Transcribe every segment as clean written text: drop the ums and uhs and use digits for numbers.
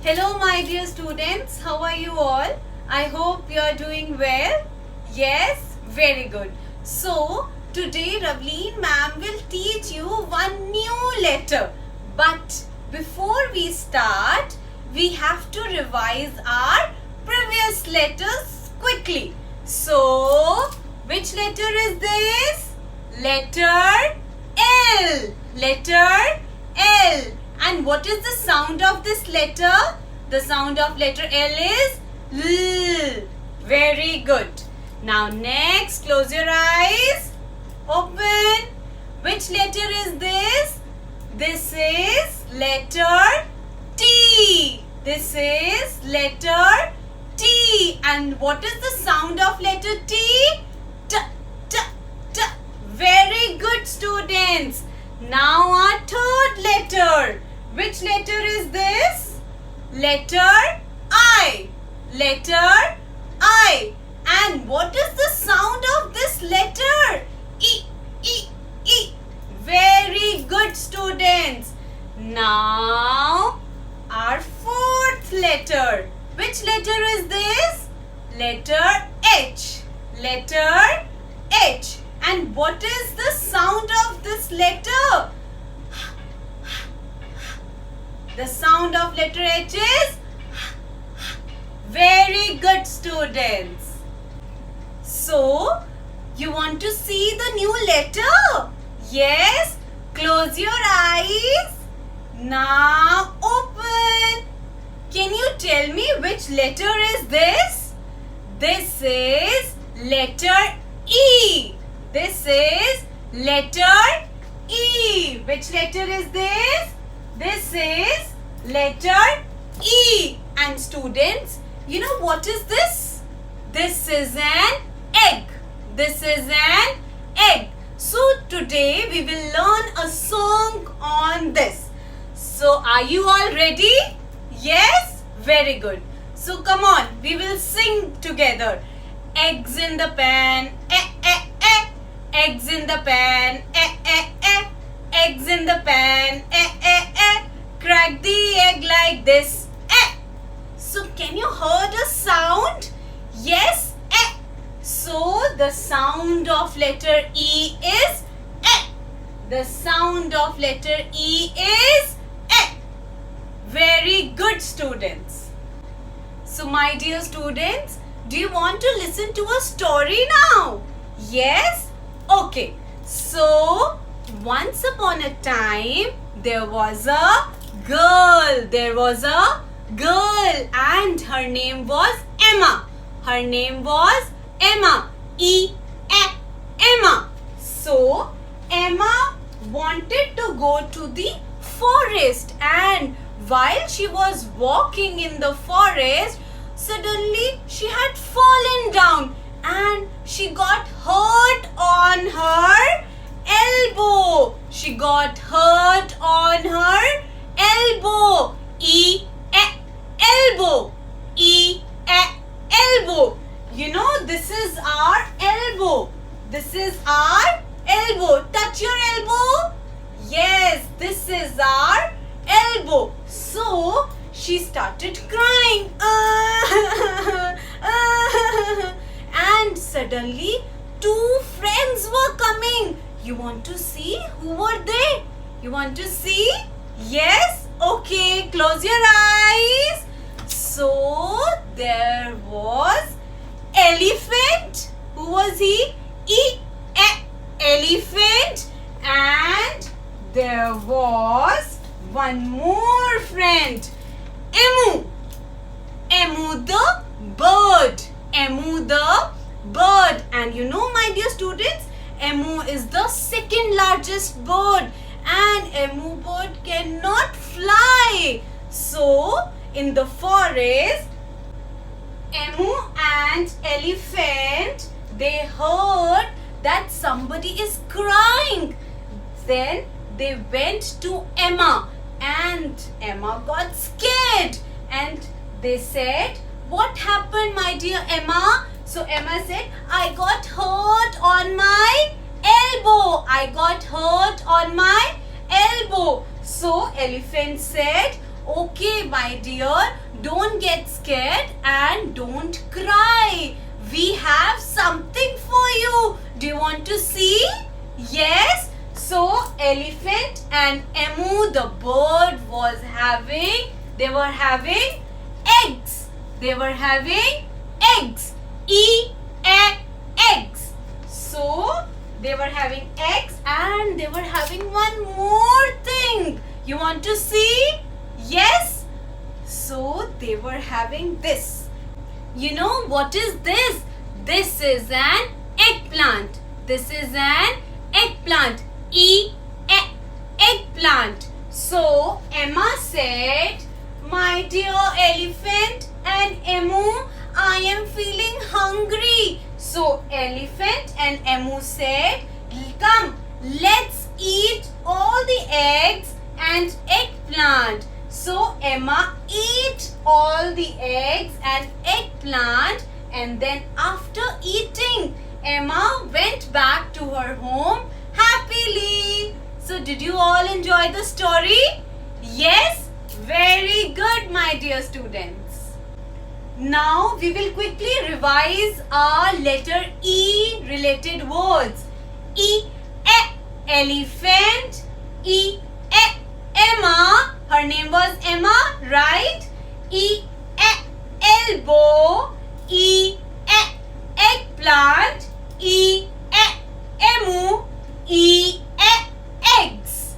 Hello my dear students, how are you all? I hope you are doing well. Yes, very good. So, today Ravleen ma'am will teach you one new letter. But before we start, we have to revise our previous letters quickly. So, which letter is this? Letter L. Letter L. And what is the sound of this letter? The sound of letter L is L. Very good. Now next, close your eyes. Open. Which letter is this? This is letter T. This is letter T. And what is the sound of letter T? T, T, T. Very good, students. Now our third letter. Which letter is this? Letter I. Letter I. And what is the sound of this letter? E, E, E. Very good, students. Now our fourth letter. Which letter is this? Letter H. Letter H. And what is the sound of this letter? The sound of letter H is very good, students. So, you want to see the new letter? Yes? Close your eyes. Now open. Can you tell me which letter is this? This is letter E. This is letter E. Which letter is this? This is letter E. And students, you know what is this? This is an egg. This is an egg. So today we will learn a song on this. So are you all ready? Yes? Very good. So come on, we will sing together. Eggs in the pan, eh, eh, eh. Eggs in the pan, eh, eh, eh. Eggs in the pan, eh, eh, eh. Crack the egg like this, eh. So can you hear the sound? Yes, eh. So the sound of letter E is eh. The sound of letter E is eh. Very good, students. So my dear students, do you want to listen to a story now? Yes? Okay. So once upon a time, there was a girl. There was a girl and her name was Emma. Her name was Emma. Emma. So, Emma wanted to go to the forest, and while she was walking in the forest, suddenly she had fallen down and she got hurt on her elbow. She got hurt on her elbow. Elbow. Elbow. You know, this is our elbow. This is our elbow. Touch your elbow. Yes, this is our elbow. So, she started crying. And suddenly, two friends were coming. You want to see who were they? You want to see? Yes? Okay, close your eyes. So, there was elephant. Who was he? Elephant. And there was one more friend. Emu. Emu the bird. Emu the bird. And you know, my dear students, Emu is the second largest bird, and emu bird cannot fly. So, in the forest, Emu and elephant, they heard that somebody is crying. Then they went to Emma, and Emma got scared, and they said, "What happened, my dear Emma?" So Emma said, "I got hurt on my elbow. I got hurt on my elbow." So elephant said, Okay, my dear, don't get scared and don't cry. We have something for you. Do you want to see? Yes. So, Elephant and Emu, the bird, they were having eggs. They were having eggs. Eggs. So, they were having eggs and they were having one more thing. You want to see? Yes? So, they were having this. You know what is this? This is an eggplant. This is an eggplant. Eggplant. So, Emma said, my dear Elephant and Emu, I am feeling hungry. So, Elephant and Emu said, come, let's eat all the eggs and eggplant. So, Emma ate all the eggs and eggplant, and then after eating, Emma went back to her home happily. So, did you all enjoy the story? Yes? Very good, my dear students. Now, we will quickly revise our letter E related words. Elephant. Emma. Her name was Emma, right? Elbow. Eggplant. Emu. Eggs.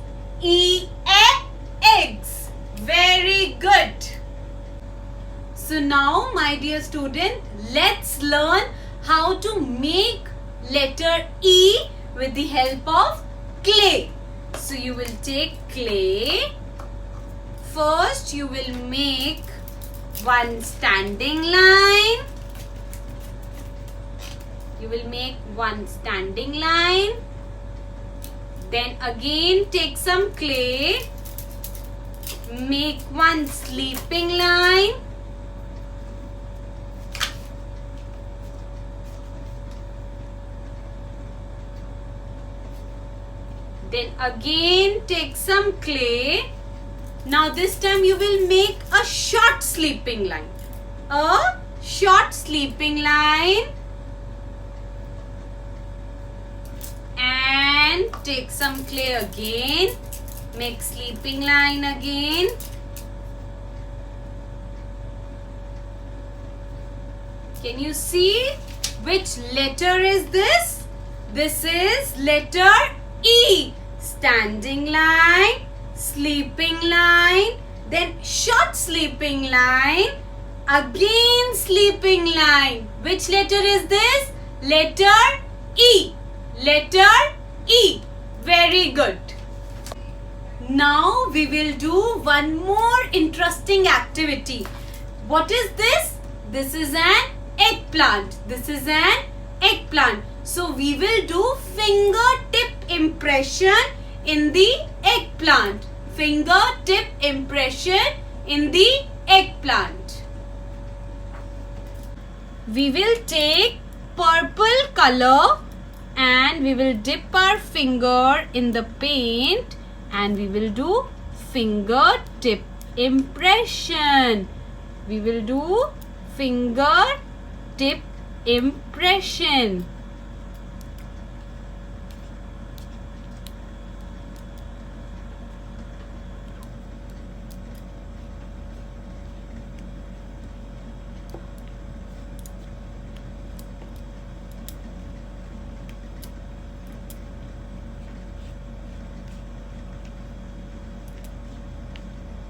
Eggs. Very good. So now, my dear student, let's learn how to make letter E with the help of clay. So you will take clay. First, you will make one standing line. You will make one standing line. Then again take some clay. Make one sleeping line. Then again take some clay. Now this time you will make a short sleeping line. A short sleeping line. And take some clay again. Make sleeping line again. Can you see which letter is this? This is letter E. Standing line, sleeping line, then short sleeping line, again sleeping line. Which letter is this? Letter E. Letter E. Very good. Now we will do one more interesting activity. What is this? This is an eggplant. This is an eggplant. So we will do fingertip impression in the eggplant. Fingertip impression in the eggplant. We will take purple color and we will dip our finger in the paint and we will do fingertip impression. We will do fingertip impression.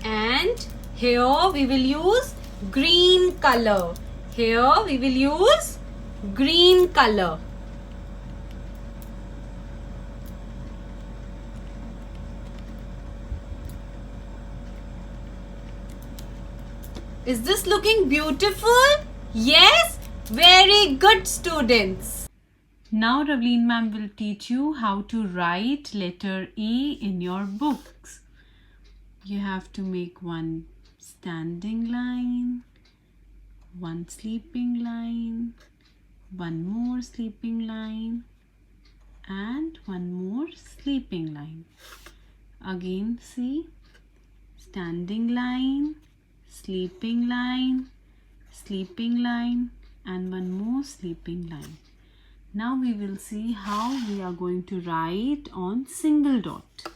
And here we will use green color. Here we will use green color. Is this looking beautiful? Yes? Very good, students. Now Ravleen ma'am will teach you how to write letter E in your books. You have to make one standing line, one sleeping line, one more sleeping line, and one more sleeping line. Again, see, standing line, sleeping line, sleeping line, and one more sleeping line. Now we will see how we are going to write on single dot.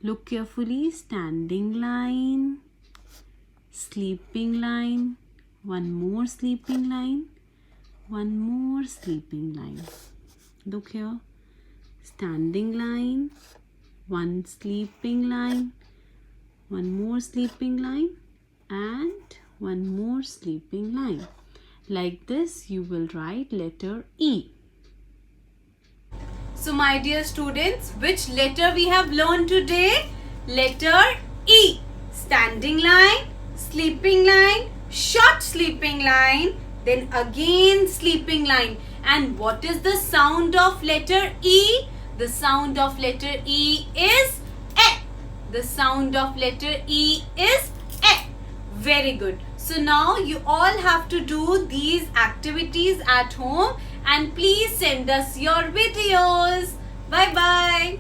Look carefully. Standing line, sleeping line, one more sleeping line, one more sleeping line. Look here. Standing line, one sleeping line, one more sleeping line, and one more sleeping line. Like this you will write letter E. So my dear students, which letter we have learned today? Letter E. Standing line, sleeping line, short sleeping line, then again sleeping line. And what is the sound of letter E? The sound of letter E is E. The sound of letter E is E. Very good. So now you all have to do these activities at home and please send us your videos. Bye bye.